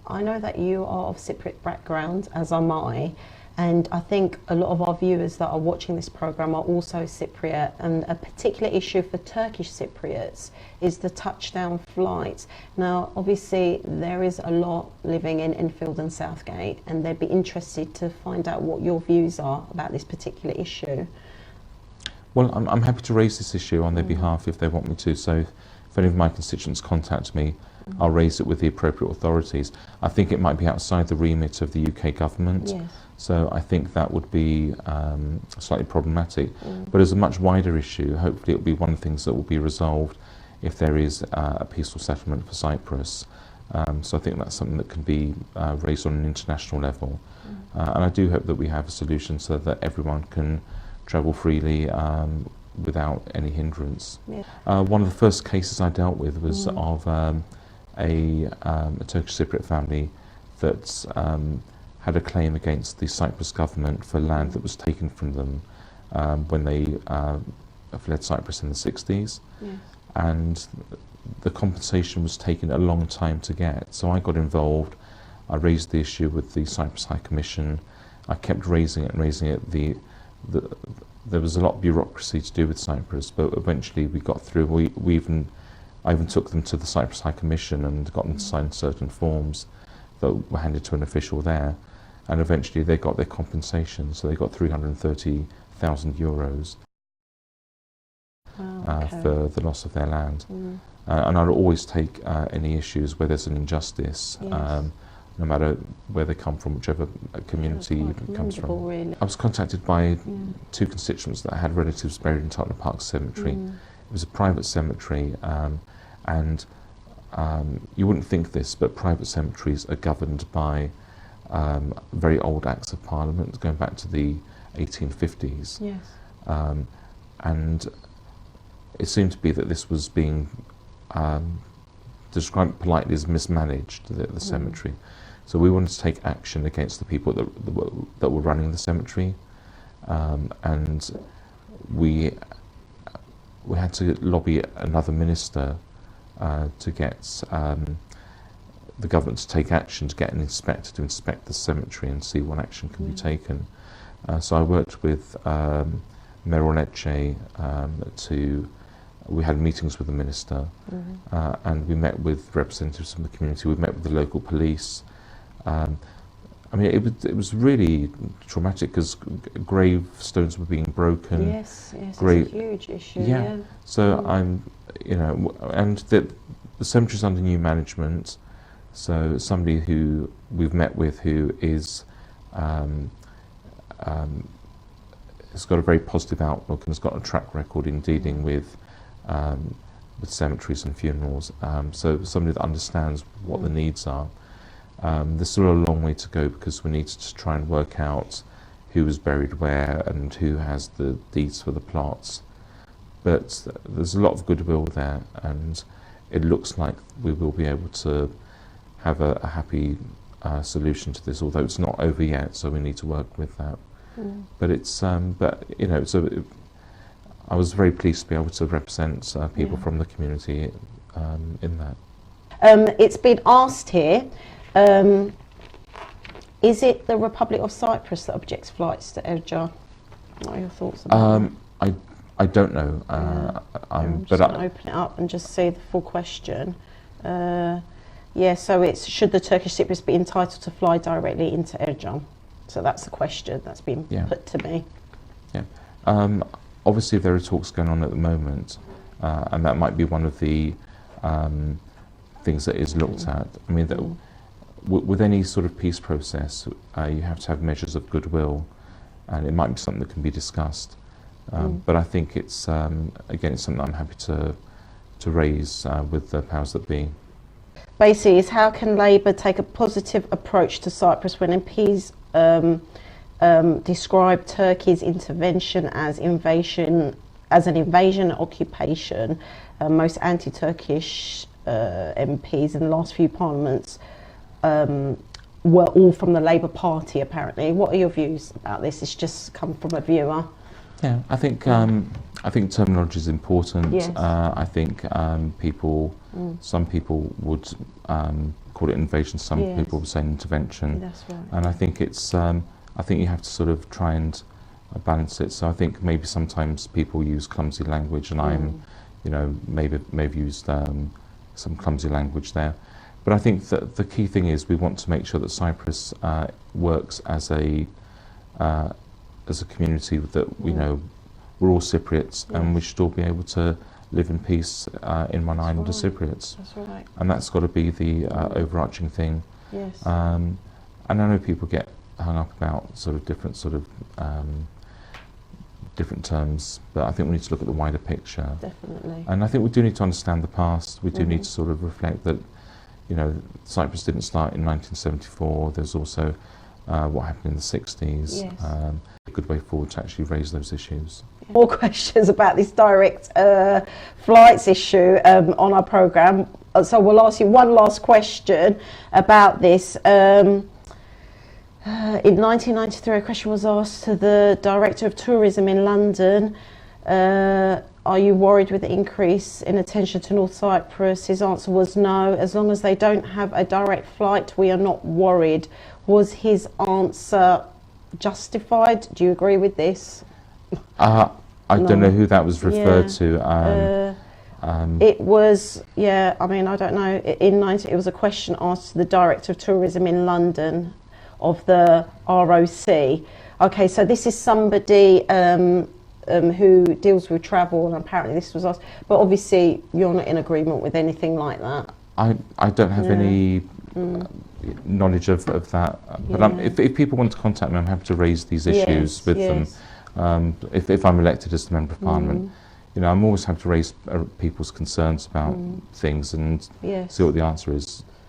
I know that you are of Cypriot background, as am I, and I think a lot of our viewers that are watching this programme are also Cypriot, and a particular issue for Turkish Cypriots is the touchdown flights. Now, obviously, there is a lot living in Enfield and Southgate, and they'd be interested to find out what your views are about this particular issue. Well, I'm happy to raise this issue on their behalf if they want me to. So if any of my constituents contact me, I'll raise it with the appropriate authorities. I think it might be outside the remit of the UK government. Yes. So I think that would be slightly problematic. But as a much wider issue, hopefully it will be one of the things that will be resolved if there is a peaceful settlement for Cyprus. So I think that's something that can be raised on an international level. And I do hope that we have a solution so that everyone can travel freely without any hindrance. Yeah. One of the first cases I dealt with was of a Turkish Cypriot family that had a claim against the Cyprus government for land that was taken from them when they fled Cyprus in the 60s. Yes. And the compensation was taken a long time to get. So I got involved. I raised the issue with the Cyprus High Commission. I kept raising it and raising it. There was a lot of bureaucracy to do with Cyprus, but eventually we got through. I even took them to the Cyprus High Commission and got them to sign certain forms that were handed to an official there, and eventually they got their compensation. So they got €330,000 for the loss of their land. And I'll always take any issues where there's an injustice. Yes. No matter where they come from, whichever community it comes from. Really. I was contacted by two constituents that had relatives buried in Tottenham Park Cemetery. It was a private cemetery, and you wouldn't think this, but private cemeteries are governed by very old Acts of Parliament going back to the 1850s. Yes. And it seemed to be that this was being described politely as mismanaged, the cemetery. So we wanted to take action against the people that were running the cemetery, and we had to lobby another minister to get the government to take action, to get an inspector to inspect the cemetery and see what action can be taken. So I worked with Meral Lecce we had meetings with the minister, and we met with representatives from the community. We met with the local police. I mean, it was really traumatic because gravestones were being broken. Yes, it's a huge issue. Yeah. So and the cemetery's under new management. So somebody who we've met with who is has got a very positive outlook and has got a track record in dealing with cemeteries and funerals. So somebody that understands what the needs are. There's still a long way to go because we need to try and work out who was buried where and who has the deeds for the plots. But there's a lot of goodwill there, and it looks like we will be able to have a happy solution to this, although it's not over yet, so we need to work with that. But it's I was very pleased to be able to represent people from the community in that. It's been asked here, is it the Republic of Cyprus that objects flights to Erja? What are your thoughts about that? I don't know. I'm just going to open it up and just see the full question. Yeah, so it's, should the Turkish Cypriots be entitled to fly directly into Ercan? So that's the question that's been put to me. Yeah. Obviously there are talks going on at the moment, and that might be one of the things that is looked at. I mean, with any sort of peace process, you have to have measures of goodwill, and it might be something that can be discussed. But I think it's, again, it's something I'm happy to raise with the powers that be. Basically, is how can Labour take a positive approach to Cyprus when MPs describe Turkey's intervention as an invasion occupation? Most anti-Turkish MPs in the last few parliaments were all from the Labour Party, apparently. What are your views about this? It's just come from a viewer. Yeah, I think I think terminology is important. Yes. I think some people would call it invasion, some Yes. people would say intervention. That's right. And I think it's, I think you have to sort of try and balance it. So I think maybe sometimes people use clumsy language, and I'm, you know, maybe used some clumsy language there. But I think that the key thing is we want to make sure that Cyprus works as a community that we know we're all Cypriots, and we should all be able to live in peace in one island as Cypriots. That's right. And that's got to be the overarching thing. Yes. And I know people get hung up about sort of different terms, but I think we need to look at the wider picture. Definitely. And I think we do need to understand the past. We do need to sort of reflect that, you know, Cyprus didn't start in 1974. There's also what happened in the 60s. Yes. A good way forward to actually raise those issues. More questions about this direct flights issue on our programme. So we'll ask you one last question about this. In 1993, a question was asked to the Director of Tourism in London, are you worried with the increase in attention to North Cyprus? His answer was no. As long as they don't have a direct flight, we are not worried. Was his answer justified? Do you agree with this? I don't know who that was referred to. It was, I mean, I don't know. It was a question asked to the Director of Tourism in London of the ROC. Okay, so this is somebody who deals with travel, and apparently this was asked. But obviously, you're not in agreement with anything like that. I don't have any knowledge of that. But if people want to contact me, I'm happy to raise these issues with them. If I'm elected as the Member of Parliament, you know, I'm always happy to raise people's concerns about things and see what the answer is.